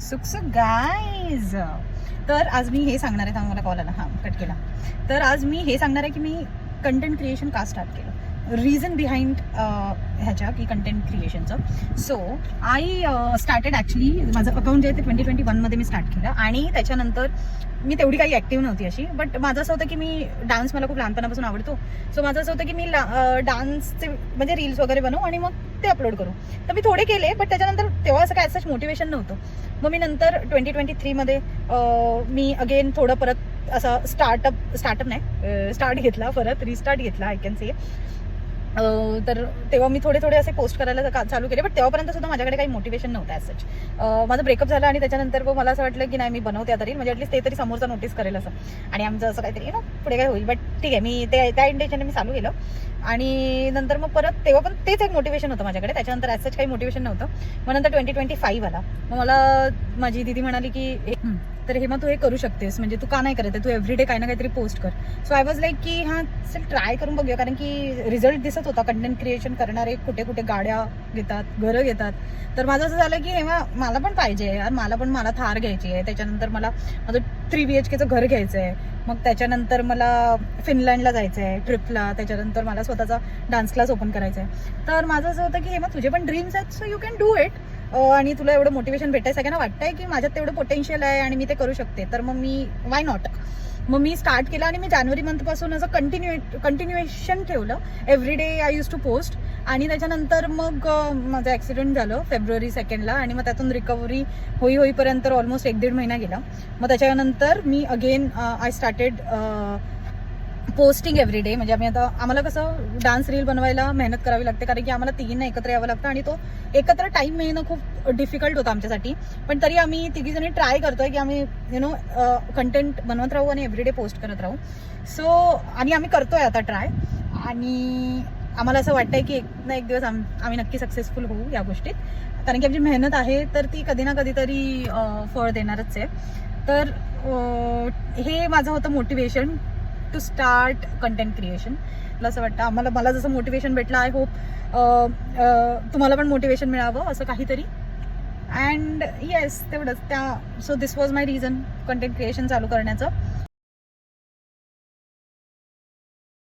सुख गाईज. तर आज मी हे सांगणार आहे, मला कॉल आला, हां कट केला. तर आज मी हे सांगणार आहे की मी कंटेंट क्रिएशन का स्टार्ट केलं, रिझन बिहाइंड ह्याच्या की कंटेंट क्रिएशनचं. सो आय स्टार्टेड ॲक्च्युली, माझं अकाउंट जे आहे ते 2021मध्ये मी स्टार्ट केलं. आणि त्याच्यानंतर मी तेवढी काही ॲक्टिव्ह नव्हती अशी, बट माझं असं होतं की मी डान्स मला खूप लहानपणापासून आवडतो. सो माझं असं होतं की मी डान्सचे म्हणजे रील्स वगैरे बनवू आणि मग ते अपलोड करू. तर मी थोडे केले, बट त्याच्यानंतर तेव्हा असं काय सच मोटिवेशन नव्हतं. मग मी नंतर 2023मध्ये मी अगेन थोडं परत असं स्टार्ट घेतला, परत रिस्टार्ट घेतला आय कॅन से. तर तेव्हा मी थोडे असे पोस्ट करायला चालू केले, बट तेव्हापर्यंत सुद्धा माझ्याकडे काही मोटिवेशन नव्हतं ॲज सच. माझं ब्रेकअप झालं आणि त्याच्यानंतर मला असं वाटलं की नाही, मी बनवते आता रील, म्हणजे ॲटलीस्ट ते तरी समोरचा नोटीस करेल असं, आणि आमचं असं काहीतरी पुढे काय होईल. बट ठीक आहे, मी त्या इंटेन्शनने मी चालू केलं. आणि नंतर मग परत तेव्हा पण तेच एक मोटिवेशन होतं माझ्याकडे, त्याच्यानंतर ॲज सच काही मोटिवेशन नव्हतं. मग नंतर 2025 आला. मग मला माझी दीदी म्हणाली की तर हेमा तू हे करू शकतेस, म्हणजे तू का नाही करत आहे, तू एव्हरीडे काही ना काहीतरी पोस्ट कर. सो आय वॉज लाईक की हां चल ट्राय करून बघूया, कारण की रिझल्ट दिसत होता. कंटेंट क्रिएशन करणारे कुठे कुठे गाड्या घेतात, घरं घेतात. तर माझं असं झालं की हेमा मला पण पाहिजे यार, मला थार घ्यायची आहे. त्याच्यानंतर मला माझं 3 BHKचं घर घ्यायचं आहे. मग त्याच्यानंतर मला फिनलँडला जायचं आहे ट्रिपला. त्याच्यानंतर मला स्वतःचा डान्स क्लास ओपन करायचा आहे. तर माझं असं होतं की हेमा तुझे पण ड्रीम्स आहेत, so you can do it. आणि तुला एवढं मोटिवेशन भेटाय, सगळ्यांना वाटतंय की माझ्यात तेवढं पोटेन्शियल आहे आणि मी ते करू शकते, तर मग मी वाय नॉट. मग मी स्टार्ट केलं आणि मी जानेवारी मंथपासून असं कंटिन्युएशन ठेवलं. Everyday I used to post. आणि त्याच्यानंतर मग माझं ॲक्सिडेंट झालं फेब्रुवारी 2ला, आणि मग त्यातून रिकव्हरी होईपर्यंत ऑलमोस्ट 1-1.5 महिना गेला. मग त्याच्यानंतर me again I started posting everyday. म्हणजे आम्हाला कसं डान्स रील बनवायला मेहनत करावी लागते, कारण की आम्हाला तिघींना एकत्र यावं लागतं आणि तो एकत्र टाईम मिळणं खूप डिफिकल्ट होतं आमच्यासाठी. पण तरी आम्ही तिघीजणी ट्राय करतोय की आम्ही कंटेंट बनवत राहू आणि एव्हरीडे पोस्ट करत राहू. सो आणि आम्ही करतोय आता ट्राय, आणि आम्हाला असं वाटतंय की एक ना एक दिवस आम्ही नक्की सक्सेसफुल होऊ या गोष्टीत, कारण की आमची मेहनत आहे तर ती कधी ना कधीतरी फळ देणारच आहे. तर हे माझं होतं motivation to start content creation. मला असं वाटतं मला जसं मोटिवेशन भेटलं, आय होप तुम्हाला पण मोटिवेशन मिळावं असं काहीतरी. अँड येस, तेवढंच. So this was my reason content creation चालू करण्याचं.